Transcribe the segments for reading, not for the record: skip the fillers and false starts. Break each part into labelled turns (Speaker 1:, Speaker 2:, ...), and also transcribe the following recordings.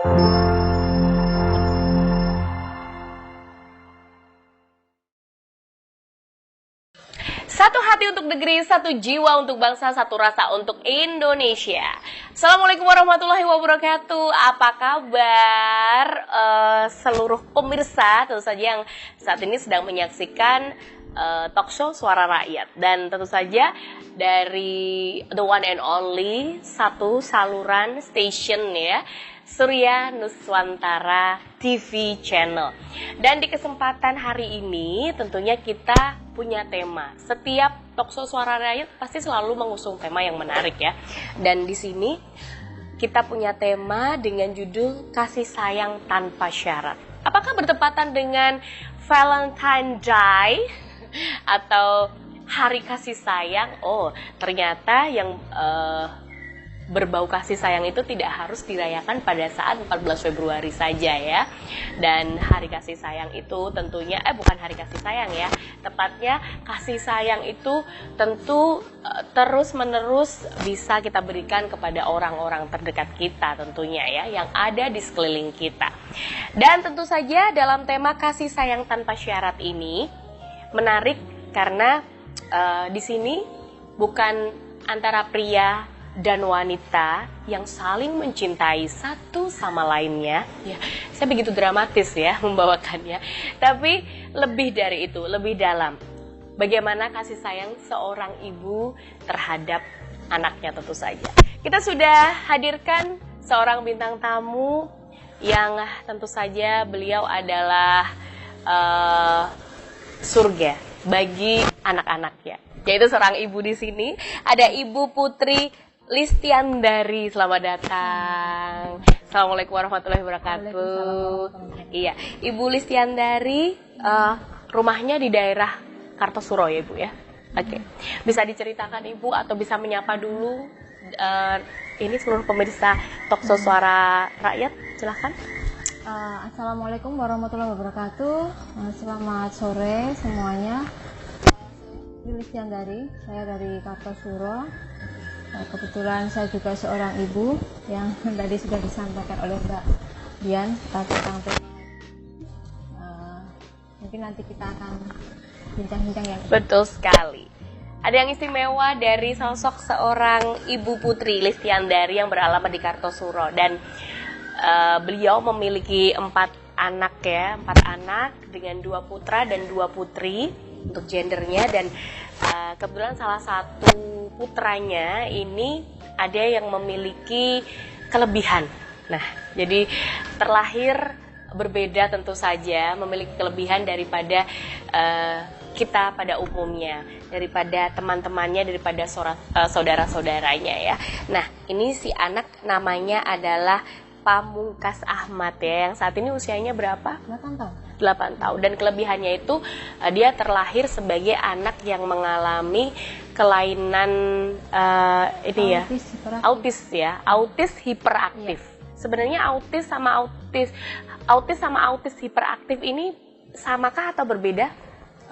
Speaker 1: Satu hati untuk negeri, satu jiwa untuk bangsa, satu rasa untuk Indonesia. Assalamualaikum warahmatullahi wabarakatuh. Apa kabar seluruh pemirsa tentu saja yang saat ini sedang menyaksikan talk show Suara Rakyat. Dan tentu saja dari the one and only satu saluran station ya, Surya Nuswantara TV Channel. Dan di kesempatan hari ini tentunya kita punya tema. Setiap talkshow Suara Rakyat pasti selalu mengusung tema yang menarik ya. Dan di sini kita punya tema dengan judul Kasih Sayang Tanpa Syarat. Apakah bertepatan dengan Valentine Day atau Hari Kasih Sayang? Oh, ternyata yang berbau kasih sayang itu tidak harus dirayakan pada saat 14 Februari saja ya. Dan hari kasih sayang itu tentunya bukan hari kasih sayang ya. Tepatnya kasih sayang itu tentu terus-menerus bisa kita berikan kepada orang-orang terdekat kita tentunya ya, yang ada di sekeliling kita. Dan tentu saja dalam tema kasih sayang tanpa syarat ini menarik karena di sini bukan antara pria dan wanita yang saling mencintai satu sama lainnya ya. Saya begitu dramatis ya membawakannya, tapi lebih dari itu, lebih dalam. Bagaimana kasih sayang seorang ibu terhadap anaknya tentu saja. Kita sudah hadirkan seorang bintang tamu yang tentu saja beliau adalah surga bagi anak-anaknya. Yaitu seorang ibu di sini, ada Ibu Putri Listiandari. Selamat datang. Assalamualaikum warahmatullahi wabarakatuh. Iya, Ibu Listiandari rumahnya di daerah Kartosuro ya Ibu ya. Oke. Bisa diceritakan Ibu atau bisa menyapa dulu ini seluruh pemirsa talkshow Suara Rakyat, silahkan.
Speaker 2: Assalamualaikum warahmatullahi wabarakatuh. Selamat sore semuanya. Ibu Listiandari, saya dari Kartosuro. Kebetulan saya juga seorang ibu yang tadi sudah disampaikan oleh Mbak Dian tentang mungkin nanti kita akan bincang-bincang yang
Speaker 1: betul sekali. Ada yang istimewa dari sosok seorang Ibu Putri Listiandari yang beralamat di Kartosuro, dan beliau memiliki 4 anak ya, 4 anak dengan 2 putra dan 2 putri untuk gendernya. Dan kebetulan salah satu putranya ini ada yang memiliki kelebihan. Nah, jadi terlahir berbeda tentu saja, memiliki kelebihan daripada kita pada umumnya, daripada teman-temannya, daripada saudara-saudaranya ya. Nah, ini si anak namanya adalah Pamungkas Ahmad ya, yang saat ini usianya berapa?
Speaker 2: 8 tahun.
Speaker 1: 8 tahun. Dan kelebihannya itu dia terlahir sebagai anak yang mengalami kelainan autis hiperaktif. Ya. Sebenarnya autis sama autis hiperaktif ini samakah atau berbeda?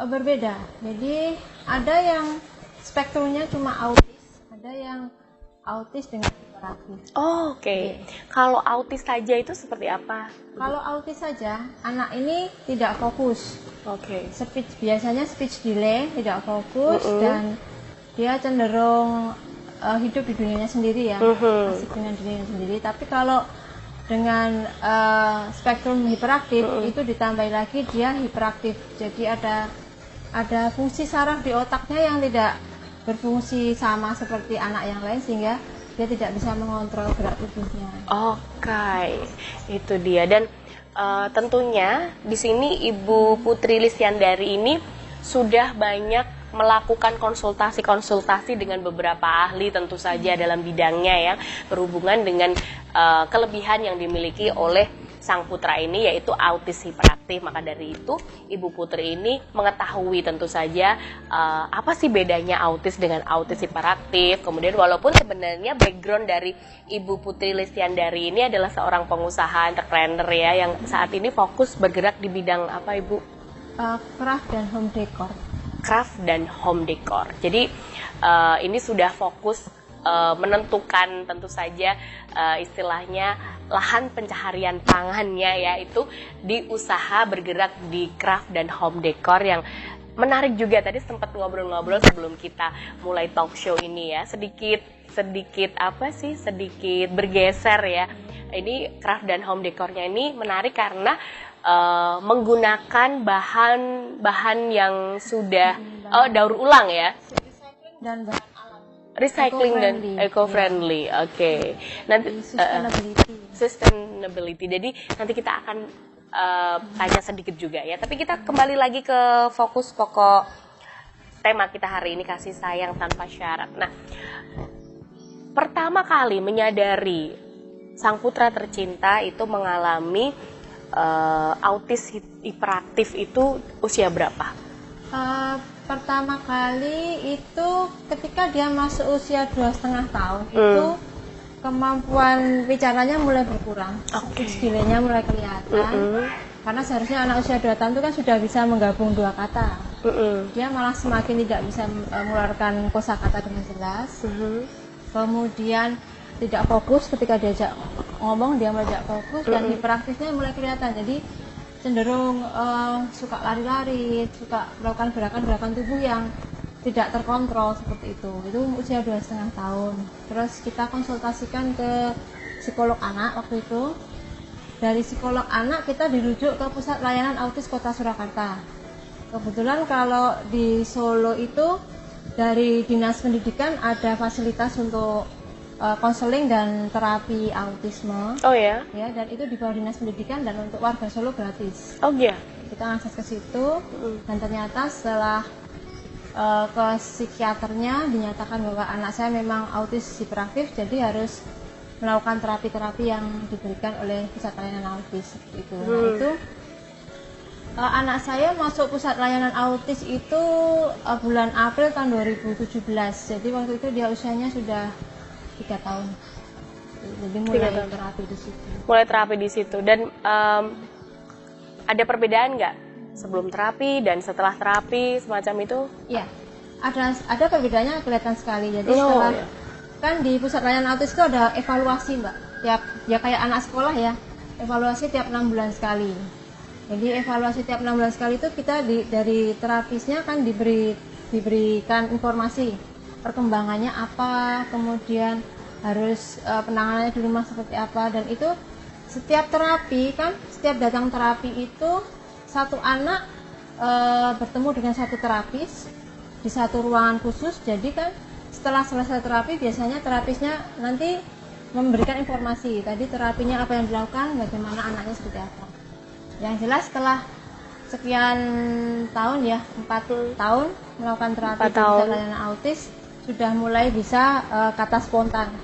Speaker 2: Berbeda. Jadi ada yang spektrumnya cuma autis, ada yang autis dengan hiperaktif.
Speaker 1: Oh, oke. Okay. Kalau autis saja itu seperti apa?
Speaker 2: Kalau autis saja, anak ini tidak fokus.
Speaker 1: Oke.
Speaker 2: Okay. Biasanya speech delay, tidak fokus, dan dia cenderung hidup di dunianya sendiri ya, asik dengan dunianya sendiri. Tapi kalau dengan spektrum hiperaktif itu ditambah lagi dia hiperaktif. Jadi ada fungsi saraf di otaknya yang tidak berfungsi sama seperti anak yang lain, sehingga dia tidak bisa mengontrol gerak tubuhnya.
Speaker 1: Oke, itu dia. Dan tentunya di sini Ibu Putri Listiandari ini sudah banyak melakukan konsultasi dengan beberapa ahli tentu saja dalam bidangnya yang berhubungan dengan kelebihan yang dimiliki oleh sang putra ini, yaitu autis hiperaktif. Maka dari itu Ibu Putri ini mengetahui tentu saja apa sih bedanya autis dengan autis hiperaktif. Kemudian walaupun sebenarnya background dari Ibu Putri Listiandari ini adalah seorang pengusaha entrepreneur ya, yang saat ini fokus bergerak di bidang apa Ibu?
Speaker 2: Craft dan home decor.
Speaker 1: Craft dan home decor. Jadi ini sudah fokus menentukan tentu saja istilahnya lahan pencaharian pangannya, yaitu di usaha bergerak di craft dan home decor yang menarik juga. Tadi sempat ngobrol-ngobrol sebelum kita mulai talk show ini ya, sedikit bergeser ya. Ini craft dan home decornya ini menarik karena menggunakan bahan yang sudah daur ulang ya,
Speaker 2: dan bahan alam,
Speaker 1: recycling dan
Speaker 2: eco-friendly.
Speaker 1: eco-friendly. Oke. Nanti sustainability. Jadi nanti kita akan tanya sedikit juga ya. Tapi kita kembali lagi ke fokus pokok tema kita hari ini, kasih sayang tanpa syarat. Nah, pertama kali menyadari sang putra tercinta itu mengalami autis hiperaktif itu usia berapa?
Speaker 2: Pertama kali itu ketika dia masuk usia 2,5 tahun itu kemampuan bicaranya mulai berkurang, delay-nya mulai kelihatan. Karena seharusnya anak usia 2 tahun itu kan sudah bisa menggabung 2 kata. Dia malah semakin tidak bisa mengeluarkan kosakata dengan jelas. Kemudian tidak fokus ketika diajak ngomong, dia mulai tidak fokus, dan hiperaktifnya mulai kelihatan. Jadi cenderung suka lari-lari, suka melakukan gerakan-gerakan tubuh yang tidak terkontrol seperti itu. Itu usia 2,5 tahun. Terus kita konsultasikan ke psikolog anak waktu itu. Dari psikolog anak kita dirujuk ke Pusat Layanan Autis Kota Surakarta. Kebetulan kalau di Solo itu dari Dinas Pendidikan ada fasilitas untuk konseling dan terapi autisme.
Speaker 1: Oh ya?
Speaker 2: Ya, dan itu di bawah Dinas Pendidikan dan untuk warga Solo gratis.
Speaker 1: Oh iya.
Speaker 2: Kita akses ke situ dan ternyata setelah ke psikiaternya dinyatakan bahwa anak saya memang autis hiperaktif, jadi harus melakukan terapi-terapi yang diberikan oleh Pusat Layanan Autis seperti itu. Nah, itu anak saya masuk Pusat Layanan Autis itu bulan April tahun 2017. Jadi waktu itu dia usianya sudah 3 tahun. Jadi mulai terapi di situ.
Speaker 1: Mulai terapi di situ. Dan ada perbedaan nggak sebelum terapi dan setelah terapi semacam itu?
Speaker 2: Iya, ada perbedaannya kelihatan sekali. Jadi setelah kan di Pusat Layanan Autis itu ada evaluasi, Mbak. Ya kayak anak sekolah ya, evaluasi tiap 6 bulan sekali. Jadi evaluasi tiap 6 bulan sekali itu kita dari terapisnya kan diberikan informasi perkembangannya apa, kemudian harus penanganannya di rumah seperti apa, dan itu setiap terapi kan, setiap datang terapi itu satu anak bertemu dengan satu terapis di satu ruangan khusus. Jadi kan setelah selesai terapi biasanya terapisnya nanti memberikan informasi tadi terapinya apa yang dilakukan, bagaimana anaknya seperti apa. Yang jelas setelah sekian tahun ya, 4 tahun melakukan terapi di Pusat Layanan Autis, sudah mulai bisa kata spontan,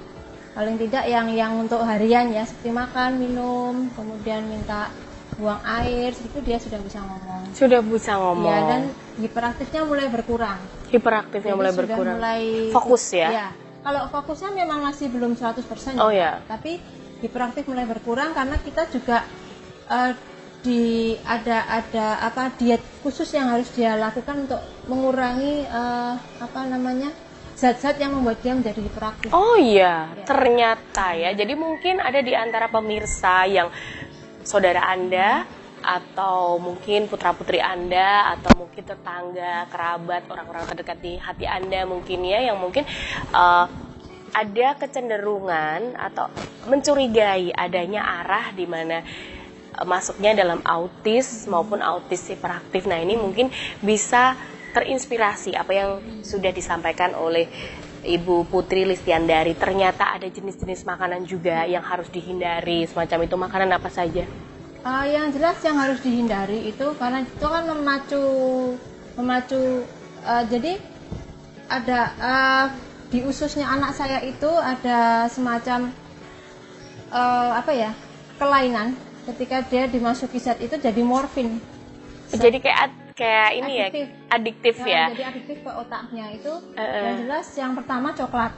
Speaker 2: paling tidak yang untuk harian ya, seperti makan, minum, kemudian minta buang air, itu dia sudah bisa ngomong.
Speaker 1: Sudah bisa ngomong.
Speaker 2: Ya, dan hiperaktifnya mulai berkurang.
Speaker 1: Hiperaktifnya mulai berkurang.
Speaker 2: Mulai
Speaker 1: fokus ya?
Speaker 2: Ya. Kalau fokusnya memang masih belum 100%
Speaker 1: oh, ya.
Speaker 2: Tapi hiperaktif mulai berkurang karena kita juga ada diet khusus yang harus dia lakukan untuk mengurangi zat-zat yang membuat dia menjadi hiperaktif.
Speaker 1: Oh iya, ternyata ya. Jadi mungkin ada di antara pemirsa yang saudara Anda atau mungkin putra-putri Anda atau mungkin tetangga, kerabat, orang-orang terdekat di hati Anda mungkin ya, yang mungkin ada kecenderungan atau mencurigai adanya arah di mana masuknya dalam autis maupun autis hiperaktif. Nah, ini mungkin bisa terinspirasi apa yang sudah disampaikan oleh Ibu Putri Listiandari. Ternyata ada jenis-jenis makanan juga yang harus dihindari, semacam itu. Makanan apa saja?
Speaker 2: Yang jelas yang harus dihindari itu karena itu kan memacu jadi ada di ususnya anak saya itu ada semacam kelainan ketika dia dimasuki zat itu jadi morfin.
Speaker 1: Jadi kayak ini adiktif ya.
Speaker 2: Jadi adiktif ke otaknya itu. Yang jelas yang pertama coklat.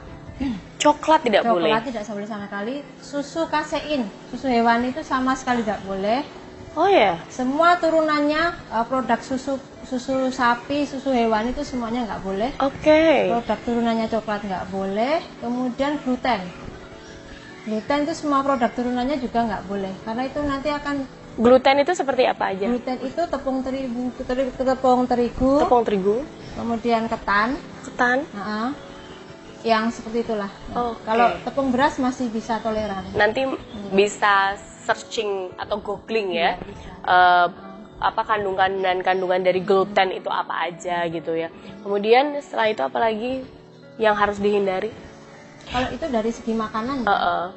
Speaker 1: Coklat tidak boleh.
Speaker 2: Coklat tidak boleh sama sekali. Susu kasein, susu hewani itu sama sekali tidak boleh.
Speaker 1: Oh ya.
Speaker 2: Semua turunannya produk susu sapi, susu hewan itu semuanya nggak boleh.
Speaker 1: Oke.
Speaker 2: Produk turunannya coklat nggak boleh. Kemudian gluten. Gluten itu semua produk turunannya juga nggak boleh. Karena itu nanti akan
Speaker 1: Gluten itu seperti apa aja?
Speaker 2: gluten itu tepung terigu,
Speaker 1: Tepung terigu,
Speaker 2: kemudian ketan,
Speaker 1: ketan.
Speaker 2: yang seperti itulah.
Speaker 1: Oke.
Speaker 2: Kalau tepung beras masih bisa toleran.
Speaker 1: Nanti bisa searching atau googling ya.
Speaker 2: Iya, bisa.
Speaker 1: Apa kandungan dari gluten itu apa aja gitu ya. Kemudian setelah itu apalagi yang harus dihindari?
Speaker 2: Kalau itu dari segi makanan.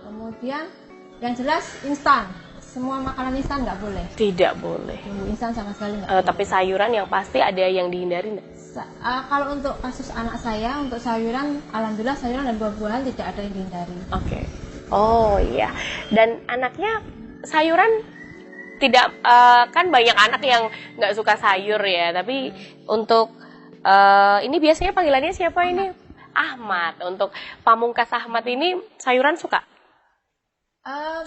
Speaker 2: Kemudian yang jelas instan. Semua makanan instan nggak boleh.
Speaker 1: Tidak boleh.
Speaker 2: Bumbu instan sama sekali nggak boleh.
Speaker 1: Tapi sayuran yang pasti ada yang dihindari nggak?
Speaker 2: Kalau untuk kasus anak saya, untuk sayuran, alhamdulillah sayuran dan buah-buahan tidak ada yang dihindari.
Speaker 1: Oke. Oh iya. Dan anaknya sayuran tidak, kan banyak anak yang nggak suka sayur ya. Tapi untuk ini biasanya panggilannya siapa ini? Ahmad. Untuk Pamungkas Ahmad ini sayuran suka?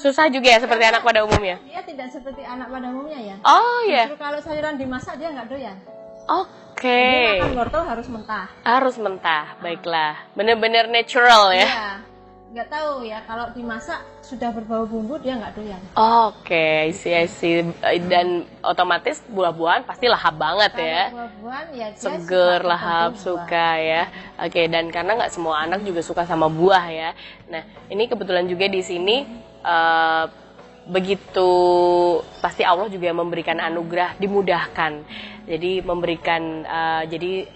Speaker 1: Susah juga ya seperti anak pada umumnya?
Speaker 2: Dia tidak seperti anak pada umumnya ya.
Speaker 1: Oh iya.
Speaker 2: Justru kalau sayuran dimasak dia nggak doyan.
Speaker 1: Oke.
Speaker 2: Jadi makan wortel harus mentah.
Speaker 1: Harus mentah, baiklah. Bener-bener natural ya?
Speaker 2: Iya. Nggak tahu ya, kalau dimasak sudah berbau bumbu dia nggak doyan.
Speaker 1: Oke, isi. Dan otomatis buah-buahan pasti lahap banget ya?
Speaker 2: Buah-buahan ya dia
Speaker 1: Seger,
Speaker 2: suka
Speaker 1: lahap,
Speaker 2: buah.
Speaker 1: suka ya. Oke, dan karena nggak semua anak juga suka sama buah ya. Nah, ini kebetulan juga di sini begitu pasti Allah juga memberikan anugerah, dimudahkan. Jadi memberikan jadi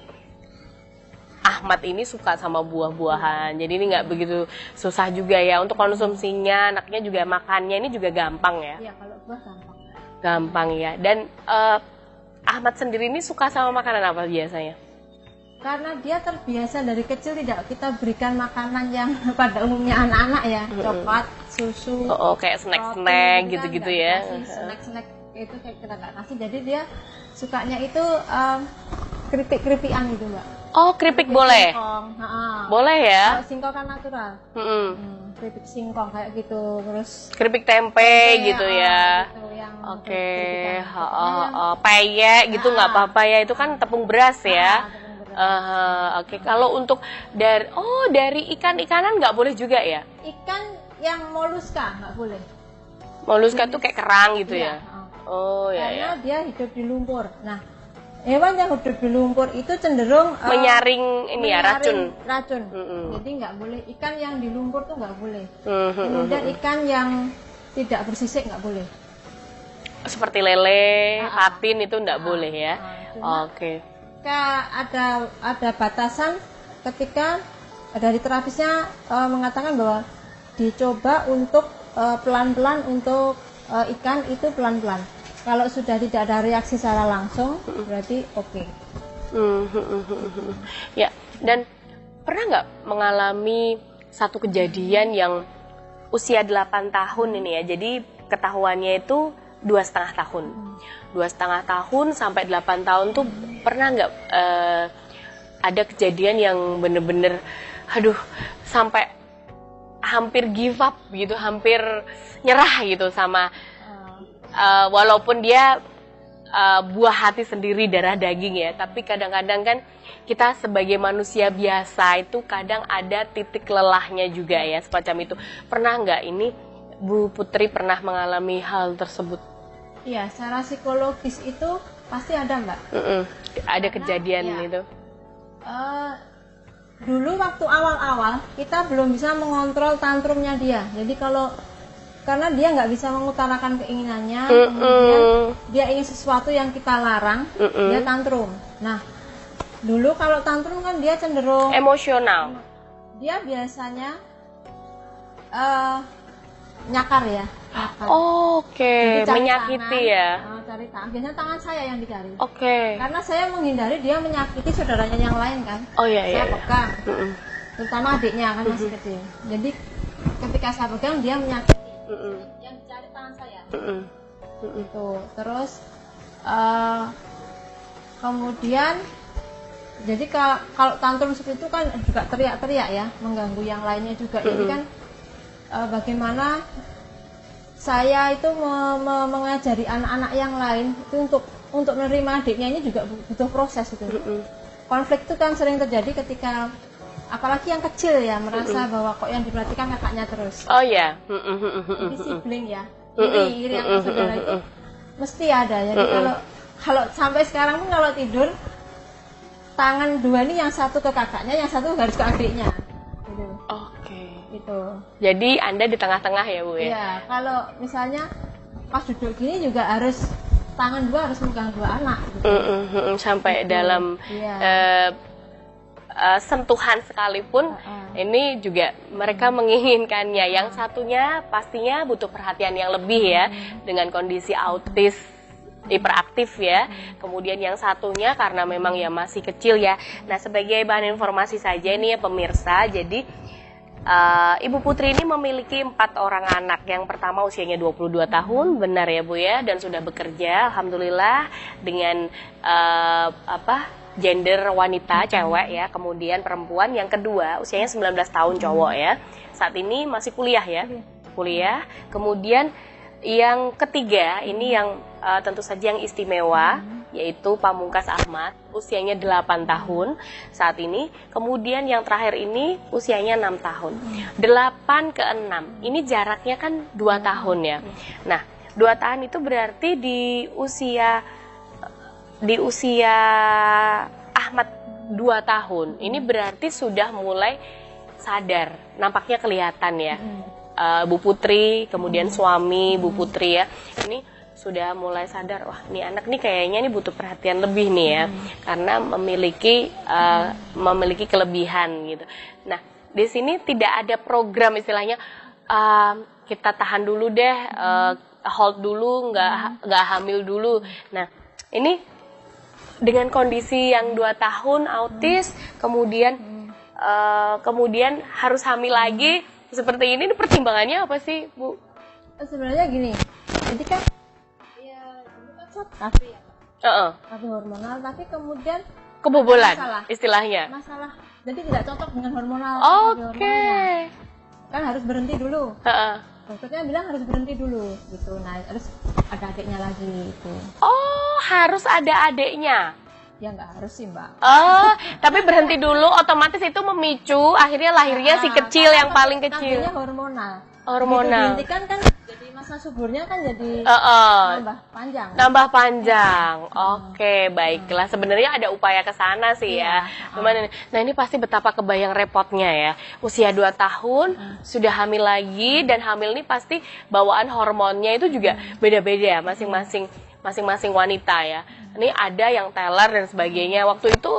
Speaker 1: Ahmad ini suka sama buah-buahan. Jadi ini nggak begitu susah juga ya untuk konsumsinya. Anaknya juga makannya ini juga gampang ya.
Speaker 2: Iya, kalau buah gampang.
Speaker 1: Gampang ya. Dan Ahmad sendiri ini suka sama makanan apa biasanya?
Speaker 2: Karena dia terbiasa dari kecil tidak kita berikan makanan yang pada umumnya anak-anak ya, coklat, susu,
Speaker 1: Kayak snack-snack
Speaker 2: roti,
Speaker 1: gitu-gitu
Speaker 2: nggak
Speaker 1: ya.
Speaker 2: dikasih snack-snack itu kayak kita nggak kasih. Jadi dia sukanya itu keripik-keripikan gitu, Mbak.
Speaker 1: Oh, keripik boleh?
Speaker 2: Singkong.
Speaker 1: Boleh ya?
Speaker 2: Kalau singkong kan natural. Keripik singkong kayak gitu, terus
Speaker 1: Keripik tempe gitu ya.
Speaker 2: gitu, yang
Speaker 1: Oke,
Speaker 2: keripik-keripik
Speaker 1: peyek gitu nggak apa-apa ya, itu kan tepung beras ya.
Speaker 2: tepung beras.
Speaker 1: Oke, kalau untuk dari ikan-ikanan nggak boleh juga ya?
Speaker 2: Ikan yang moluska nggak boleh.
Speaker 1: Moluska tuh kayak kerang gitu
Speaker 2: Iya,
Speaker 1: ya? Oh ya
Speaker 2: karena
Speaker 1: ya.
Speaker 2: dia hidup di lumpur. Nah, hewan yang hidup di lumpur itu cenderung
Speaker 1: Menyaring ini ya racun.
Speaker 2: Racun. Jadi nggak boleh ikan yang di lumpur tuh nggak boleh. Kemudian ikan yang tidak bersisik nggak boleh.
Speaker 1: Seperti lele, patin itu nggak boleh ya?
Speaker 2: Cuma
Speaker 1: Oke.
Speaker 2: ada batasan ketika dari terapisnya mengatakan bahwa dicoba untuk pelan-pelan untuk ikan itu pelan-pelan. Kalau sudah tidak ada reaksi secara langsung berarti oke.
Speaker 1: Ya, dan pernah nggak mengalami satu kejadian yang usia 8 tahun ini ya? Jadi ketahuannya itu 2,5 tahun. 2,5 tahun sampai 8 tahun tuh pernah nggak ada kejadian yang bener-bener sampai hampir give up gitu, hampir nyerah gitu sama walaupun dia buah hati sendiri, darah daging ya, tapi kadang-kadang kan kita sebagai manusia biasa itu kadang ada titik lelahnya juga ya, semacam itu. Pernah nggak ini Bu Putri pernah mengalami hal tersebut?
Speaker 2: Iya, secara psikologis itu pasti ada, Mbak.
Speaker 1: Ada kejadian
Speaker 2: ya,
Speaker 1: itu.
Speaker 2: Dulu waktu awal-awal kita belum bisa mengontrol tantrumnya dia. Jadi karena dia nggak bisa mengutarakan keinginannya, kemudian dia ingin sesuatu yang kita larang, dia tantrum. Nah, dulu kalau tantrum kan dia cenderung
Speaker 1: Emosional.
Speaker 2: Dia biasanya nyakar ya. Nyakar.
Speaker 1: Oke,
Speaker 2: Jadi cari
Speaker 1: menyakiti
Speaker 2: tangan,
Speaker 1: ya.
Speaker 2: cari tangan. Biasanya tangan saya yang dicari.
Speaker 1: Oke.
Speaker 2: Karena saya menghindari dia menyakiti saudaranya yang lain kan.
Speaker 1: Oh iya
Speaker 2: Saya
Speaker 1: iya.
Speaker 2: pegang, terutama adiknya kan masih kecil. Jadi ketika saya pegang dia menyakiti. Yang dicari tangan saya. Itu. Terus kemudian jadi kalau tantrum seperti itu kan juga teriak-teriak ya, mengganggu yang lainnya juga. Jadi kan bagaimana saya itu mengajari anak-anak yang lain itu untuk menerima adiknya ini juga butuh proses itu. Konflik itu kan sering terjadi ketika apalagi yang kecil ya merasa bahwa kok yang diperhatikan kakaknya terus.
Speaker 1: Oh ya.
Speaker 2: Jadi sibling ya, iri yang saudara itu mesti ada. Jadi kalau sampai sekarang pun kalau tidur tangan dua ini yang satu ke kakaknya, yang satu harus ke adiknya. Gitu.
Speaker 1: Oke.
Speaker 2: Itu.
Speaker 1: Jadi Anda di tengah-tengah ya Bu ya?
Speaker 2: Iya, kalau misalnya pas duduk gini juga harus tangan dua harus megang dua anak. Gitu.
Speaker 1: Sampai dalam sentuhan sekalipun ini juga mereka menginginkannya. Yang satunya pastinya butuh perhatian yang lebih ya dengan kondisi autis hiperaktif ya. Kemudian yang satunya karena memang ya masih kecil ya. Nah, sebagai bahan informasi saja ini ya pemirsa, jadi Ibu Putri ini memiliki 4 orang anak. Yang pertama usianya 22 tahun, benar ya Bu ya, dan sudah bekerja alhamdulillah dengan gender wanita, cewek ya, kemudian perempuan. Yang kedua usianya 19 tahun, cowok ya. Saat ini masih kuliah ya. Kuliah. Kemudian yang ketiga ini yang tentu saja yang istimewa, yaitu Pamungkas Ahmad, usianya 8 tahun saat ini. Kemudian yang terakhir ini usianya 6 tahun. 8 ke 6, ini jaraknya kan 2 tahun ya. Nah, 2 tahun itu berarti di usia Ahmad 2 tahun, ini berarti sudah mulai sadar, nampaknya kelihatan ya. Bu Putri, kemudian suami Bu Putri ya, ini sudah mulai sadar, wah ini anak nih kayaknya nih butuh perhatian lebih nih ya, karena memiliki kelebihan gitu. Nah, di sini tidak ada program istilahnya kita tahan dulu deh, hold dulu, nggak hamil dulu. Nah, ini dengan kondisi yang 2 tahun autis, kemudian harus hamil lagi seperti ini pertimbangannya apa sih Bu?
Speaker 2: Sebenarnya gini, jadi kan ya ini kan tapi ya tapi hormonal, tapi kemudian
Speaker 1: kebobolan istilahnya.
Speaker 2: Masalah, jadi tidak cocok dengan hormonal.
Speaker 1: Oke.
Speaker 2: Kan harus berhenti dulu. Dokternya bilang harus berhenti dulu gitu. Nah, harus ada adiknya lagi itu.
Speaker 1: Oh, harus ada adiknya.
Speaker 2: Ya nggak harus sih Mbak.
Speaker 1: Oh, tapi berhenti dulu otomatis itu memicu akhirnya lahirnya si kecil yang paling kecil.
Speaker 2: Akhirnya hormonal.
Speaker 1: Hormonal.
Speaker 2: Dihentikan kan jadi masa suburnya kan jadi nambah panjang.
Speaker 1: Nambah panjang. Oke, baiklah. Sebenarnya ada upaya ke sana sih ya. Cuman nah ini pasti betapa kebayang repotnya ya. Usia 2 tahun sudah hamil lagi, dan hamil ini pasti bawaan hormonnya itu juga beda-beda ya, masing-masing wanita ya. Ini ada yang teler dan sebagainya. Waktu itu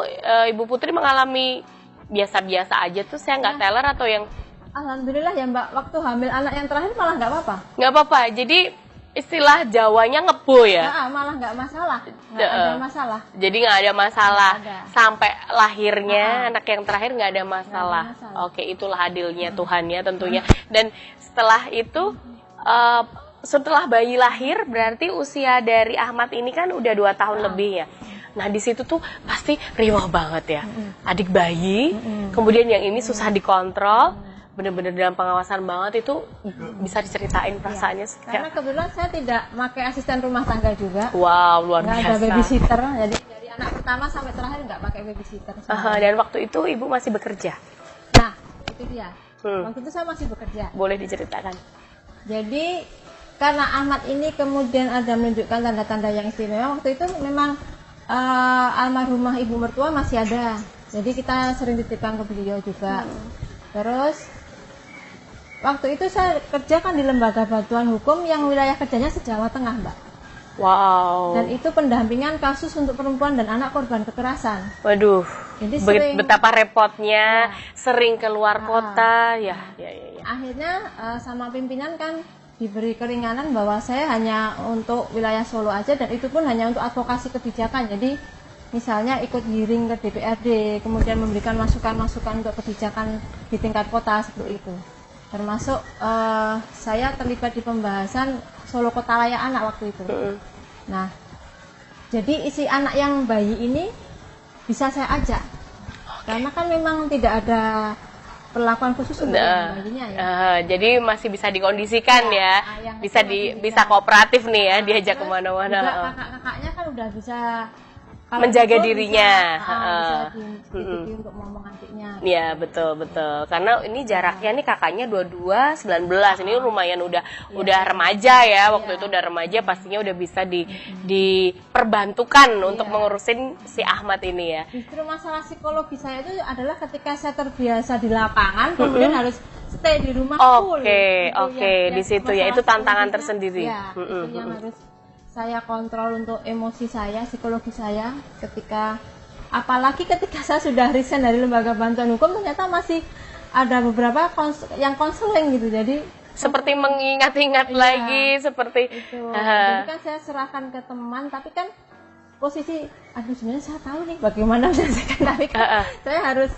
Speaker 1: Ibu Putri mengalami biasa-biasa aja tuh, saya nggak teler atau yang
Speaker 2: Alhamdulillah ya Mbak, waktu hamil anak yang terakhir malah nggak apa-apa.
Speaker 1: Nggak apa-apa, jadi istilah Jawanya ngebo ya?
Speaker 2: Malah nggak masalah, nggak ada masalah.
Speaker 1: Jadi nggak ada masalah, sampai lahirnya anak yang terakhir nggak ada masalah. Oke, itulah adilnya Tuhan ya tentunya. Dan setelah itu, setelah bayi lahir, berarti usia dari Ahmad ini kan udah 2 tahun lebih ya. Nah di situ tuh pasti riwah banget ya, adik bayi, kemudian yang ini susah dikontrol. Bener-bener dalam pengawasan banget, itu bisa diceritain perasaannya.
Speaker 2: Karena kebetulan saya tidak pakai asisten rumah tangga juga.
Speaker 1: Wow, luar biasa.
Speaker 2: Nggak ada babysitter, jadi dari anak pertama sampai terakhir nggak pakai babysitter.
Speaker 1: Dan waktu itu Ibu masih bekerja?
Speaker 2: Nah, itu dia. Waktu itu saya masih bekerja.
Speaker 1: Boleh diceritakan?
Speaker 2: Jadi, karena Ahmad ini kemudian ada menunjukkan tanda-tanda yang istimewa, waktu itu memang almarhumah ibu mertua masih ada. Jadi kita sering dititipkan ke beliau juga. Terus waktu itu saya kerja kan di lembaga bantuan hukum yang wilayah kerjanya se-Jawa Tengah, Mbak.
Speaker 1: Wow.
Speaker 2: Dan itu pendampingan kasus untuk perempuan dan anak korban kekerasan.
Speaker 1: Waduh.
Speaker 2: Jadi
Speaker 1: betapa repotnya, sering keluar kota, ya.
Speaker 2: Akhirnya sama pimpinan kan diberi keringanan bahwa saya hanya untuk wilayah Solo aja, dan itu pun hanya untuk advokasi kebijakan. Jadi misalnya ikut hearing ke DPRD, kemudian memberikan masukan-masukan untuk kebijakan di tingkat kota seperti itu. Termasuk saya terlibat di pembahasan Solo Kota Layak Anak waktu itu. Nah, jadi isi anak yang bayi ini bisa saya ajak, karena kan memang tidak ada perlakuan khusus untuk yang bayinya ya.
Speaker 1: Jadi masih bisa dikondisikan ya, bisa bisa kooperatif nih ya, diajak kemana-mana.
Speaker 2: Kakak-kakaknya kan udah bisa
Speaker 1: menjaga dirinya,
Speaker 2: bisa untuk ngomong adiknya.
Speaker 1: Ya betul. Karena ini jaraknya nih kakaknya 22, 19. Ini lumayan udah remaja ya. Waktu itu udah remaja, pastinya udah bisa diperbantukan untuk mengurusin si Ahmad ini ya.
Speaker 2: Justru masalah psikologi saya itu adalah ketika saya terbiasa di lapangan, kemudian harus stay di rumah full.
Speaker 1: Oke, di situ ya, itu tantangan tersendiri.
Speaker 2: Ya, itu yang harus saya kontrol untuk emosi saya, psikologi saya ketika, apalagi ketika saya sudah resign dari lembaga bantuan hukum, ternyata masih ada beberapa yang konseling gitu, jadi
Speaker 1: seperti mengingat-ingat lagi seperti
Speaker 2: itu. Jadi kan saya serahkan ke teman, tapi kan posisi aduh sebenarnya saya tahu nih bagaimana menyelesaikan, tapi kan saya harus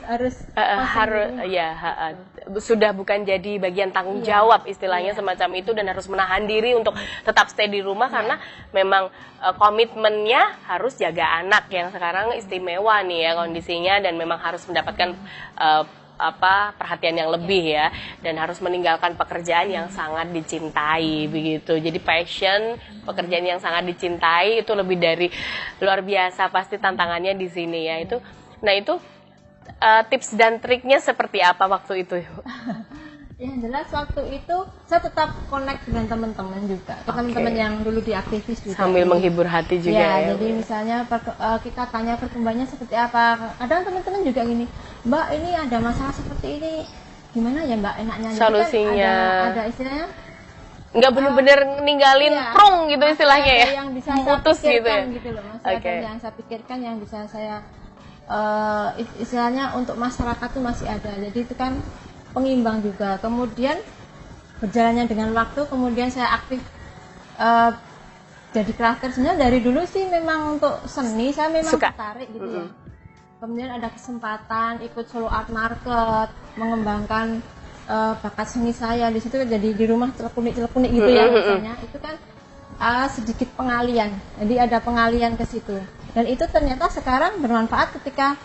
Speaker 1: sudah bukan jadi bagian tanggung jawab istilahnya semacam itu, dan harus menahan diri untuk tetap stay di rumah karena memang komitmennya harus jaga anak yang sekarang istimewa nih ya kondisinya, dan memang harus mendapatkan perhatian yang lebih ya, dan harus meninggalkan pekerjaan yang sangat dicintai begitu. Jadi passion, pekerjaan yang sangat dicintai itu lebih dari luar biasa pasti tantangannya di sini ya. Itu tips dan triknya seperti apa waktu itu?
Speaker 2: Yang jelas waktu itu saya tetap connect dengan teman-teman juga, teman-teman yang dulu di aktivis juga.
Speaker 1: Sambil menghibur hati juga ya.
Speaker 2: Jadi misalnya kita tanya perkembangannya seperti apa. Kadang teman-teman juga gini, Mbak ini ada masalah seperti ini, gimana ya Mbak enaknya?
Speaker 1: Solusinya.
Speaker 2: Kan ada istilahnya.
Speaker 1: Nggak bener-bener ninggalin prong gitu istilahnya ya.
Speaker 2: Yang bisa saya pikirkan gitu loh. Masih ada yang saya pikirkan, yang bisa saya istilahnya untuk masyarakat tuh masih ada. Jadi itu kan pengimbang juga. Kemudian berjalannya dengan waktu, kemudian saya aktif jadi crafter. Sebenarnya dari dulu sih memang untuk seni saya memang tertarik gitu ya. Kemudian ada kesempatan ikut Solo Art Market, mengembangkan bakat seni saya di situ. Jadi di rumah celekunik gitu ya misalnya. Itu kan sedikit pengalian. Jadi ada pengalian ke situ. Dan itu ternyata sekarang bermanfaat ketika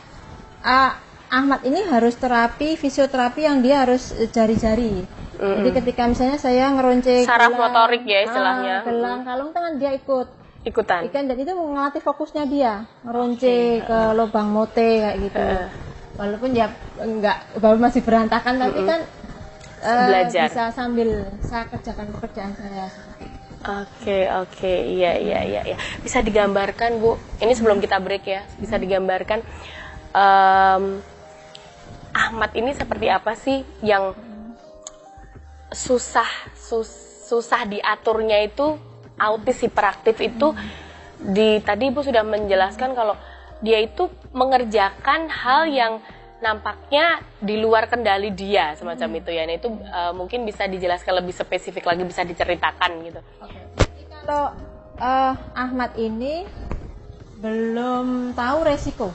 Speaker 2: Ahmad ini harus terapi, fisioterapi yang dia harus jari-jari. Jadi ketika misalnya saya ngeronce
Speaker 1: saraf motorik ya istilahnya.
Speaker 2: Gelang kalung tangan dia ikutan. Dan itu melatih fokusnya dia, ngeronce ke lubang mote kayak gitu. Walaupun ya baru masih berantakan, tapi kan
Speaker 1: belajar.
Speaker 2: Bisa sambil saya kerjakan pekerjaan saya.
Speaker 1: Oke, iya. Bisa digambarkan Bu, ini sebelum kita break ya, bisa digambarkan Ahmad ini seperti apa sih yang susah diaturnya itu, autis hiperaktif itu. Tadi Ibu sudah menjelaskan kalau dia itu mengerjakan hal yang nampaknya di luar kendali dia semacam itu ya. Nah itu mungkin bisa dijelaskan lebih spesifik lagi, bisa diceritakan gitu.
Speaker 2: Jadi kalau Ahmad ini belum tahu resiko.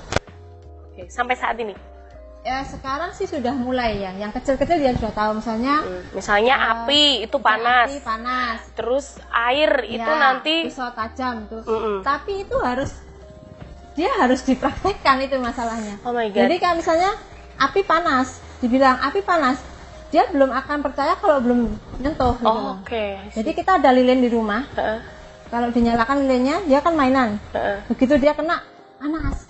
Speaker 1: Sampai saat ini?
Speaker 2: Ya sekarang sih sudah mulai ya. Yang kecil-kecil dia sudah tahu, misalnya
Speaker 1: api itu panas.
Speaker 2: Api panas.
Speaker 1: Terus air itu nanti
Speaker 2: pisau tajam tuh. Tapi itu dia harus dipraktekkan, itu masalahnya.
Speaker 1: Oh my God.
Speaker 2: Jadi kalau misalnya api panas, dibilang api panas, dia belum akan percaya kalau belum nyentuh. Jadi kita ada lilin di rumah. Kalau dinyalakan lilinnya, dia kan mainan. Begitu dia kena panas.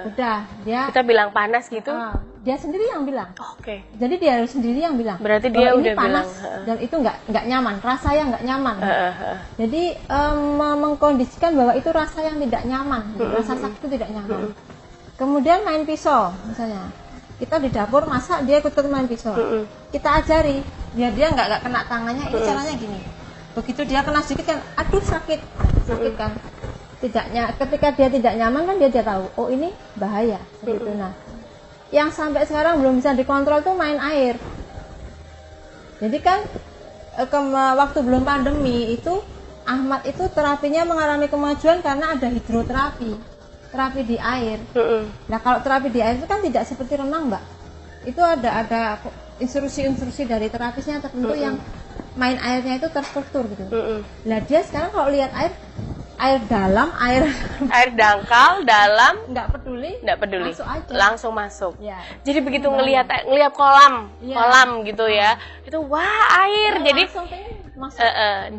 Speaker 2: Udah, kita
Speaker 1: bilang panas gitu.
Speaker 2: Dia sendiri yang bilang. Jadi dia harus sendiri yang bilang.
Speaker 1: Berarti dia udah
Speaker 2: panas
Speaker 1: bilang.
Speaker 2: Dan itu nggak nyaman, rasanya nggak nyaman. Jadi mengkondisikan bahwa itu rasa yang tidak nyaman, rasa sakit itu tidak nyaman. Kemudian main pisau, misalnya kita di dapur masak, dia ikut main pisau. Kita ajari, biar dia nggak kena tangannya. Ini caranya gini. Begitu dia kena sedikit kan, aduh sakit kan. Ketika dia tidak nyaman kan dia tahu, oh ini bahaya seperti itu. Nah, yang sampai sekarang belum bisa dikontrol tuh main air. Jadi kan waktu belum pandemi itu Ahmad itu terapinya mengalami kemajuan karena ada hidroterapi, terapi di air. Nah kalau terapi di air itu kan tidak seperti renang Mbak, itu ada instruksi dari terapisnya tertentu yang main airnya itu terstruktur gitu. Nah dia sekarang kalau lihat air air dalam, air
Speaker 1: Air dangkal, dalam,
Speaker 2: nggak peduli, masuk aja.
Speaker 1: langsung masuk.
Speaker 2: Ya.
Speaker 1: Jadi begitu ngelihat kolam,
Speaker 2: Iya.
Speaker 1: kolam gitu ya, itu wah air. Jadi
Speaker 2: langsung pengen masuk.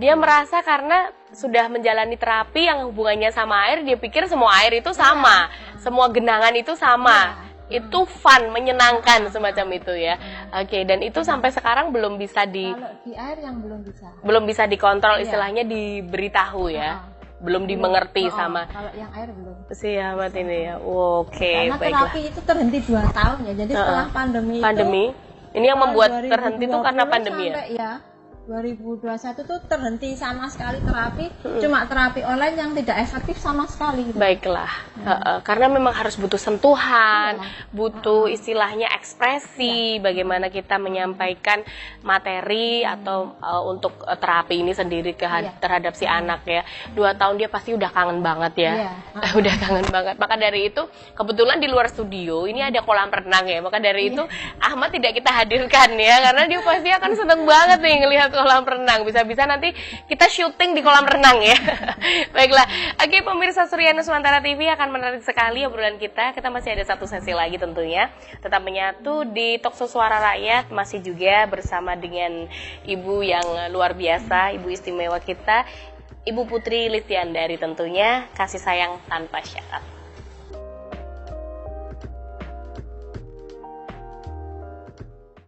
Speaker 1: dia merasa karena sudah menjalani terapi yang hubungannya sama air, dia pikir semua air itu sama, semua genangan itu sama. Itu fun, menyenangkan semacam itu ya. Oke, dan itu sampai sekarang belum bisa
Speaker 2: Kalau di air yang belum bisa.
Speaker 1: dikontrol,
Speaker 2: Iya.
Speaker 1: istilahnya diberitahu ya. Belum dimengerti sama
Speaker 2: Kalau yang air belum.
Speaker 1: siamat ini ya. Oke,
Speaker 2: Karena
Speaker 1: baiklah.
Speaker 2: terapi itu terhenti 2 tahun ya. Jadi setelah
Speaker 1: Pandemi. Ini yang membuat
Speaker 2: 2020
Speaker 1: terhenti itu karena pandemi ya.
Speaker 2: sampai ya 2021 tuh terhenti sama sekali terapi, cuma terapi online yang tidak efektif sama sekali gitu.
Speaker 1: Baiklah, karena memang harus butuh sentuhan, butuh istilahnya ekspresi, bagaimana kita menyampaikan materi atau untuk terapi ini sendiri terhadap si anak ya. 2 tahun dia pasti udah kangen banget ya, udah kangen banget. Maka dari itu kebetulan di luar studio ini ada kolam renang ya, maka dari itu Ahmad tidak kita hadirkan ya, karena dia pasti akan seneng banget nih ngelihat kolam renang. Bisa-bisa nanti kita syuting di kolam renang ya. Baiklah. Oke, pemirsa Surya Nuswantara TV, akan menarik sekali obrolan kita. Kita masih ada 1 sesi lagi tentunya. Tetap menyatu di Talkshow Suara Rakyat, masih juga bersama dengan ibu yang luar biasa, ibu istimewa kita, Ibu Putri Listiandari tentunya, kasih sayang tanpa syarat.